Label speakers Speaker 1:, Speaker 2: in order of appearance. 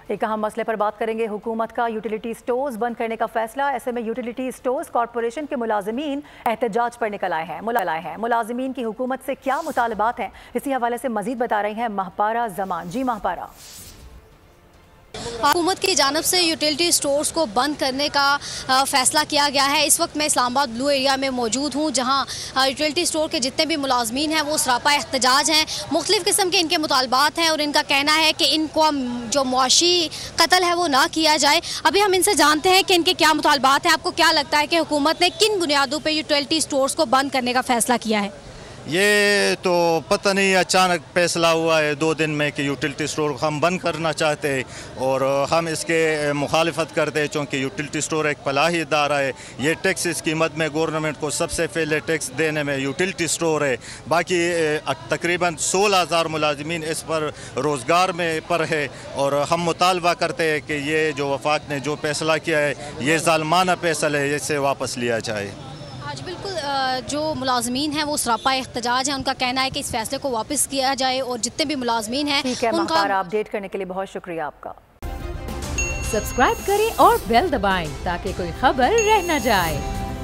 Speaker 1: एक अहम मसले पर बात करेंगे। हुकूमत का यूटिलिटी स्टोर्स बंद करने का फैसला। ऐसे में यूटिलिटी स्टोर्स कॉरपोरेशन के मुलाजमीन एहतजाज पर निकल आए हैं। मुलाजमीन की हुकूमत से क्या मुतालबात हैं, इसी हवाले से मजीद बता रही हैं महपारा जमान। जी महपारा।
Speaker 2: हुकूमत की जानिब से यूटिलिटी स्टोर्स को बंद करने का फैसला किया गया है। इस वक्त मैं इस्लामाबाद ब्लू एरिया में मौजूद हूँ, जहाँ यूटिलिटी स्टोर के जितने भी मुलाजमीन हैं वो सरापा एहतजाज हैं। मुख्तलिफ़ किस्म के इनके मुतालबात हैं और इनका कहना है कि इनको जो मुआशी कत्ल है वो ना किया जाए। अभी हम इनसे जानते हैं कि इनके क्या मुतालबात हैं। आपको क्या लगता है कि हुकूमत ने किन बुनियादों पर यूटिलिटी स्टोर्स को बंद करने का फैसला किया है?
Speaker 3: ये तो पता नहीं, अचानक फैसला हुआ है 2 दिन में कि यूटिलिटी स्टोर हम बंद करना चाहते हैं और हम इसके मुखालिफत करते हैं, चूँकि यूटिलिटी स्टोर एक फलाही इदारा है। ये टैक्स इस कीमत में गवर्नमेंट को सबसे पहले टैक्स देने में यूटिलिटी स्टोर है। बाकी तकरीबन 16,000 मुलाजमीन इस पर रोज़गार में पर है और हम मुतालबा करते हैं कि ये जो वफाक ने जो फैसला किया है ये ज़ालिमाना फैसला है, इसे वापस लिया जाए।
Speaker 2: आज बिल्कुल जो मुलाजमीन हैं वो सरापा एहतजाज है। उनका कहना है कि इस फैसले को वापस किया जाए और जितने भी मुलाजमीन हैं
Speaker 1: ठीक है महपारा, अपडेट करने के लिए बहुत शुक्रिया आपका।
Speaker 4: सब्सक्राइब करें और बेल दबाएं ताकि कोई खबर रह न जाए।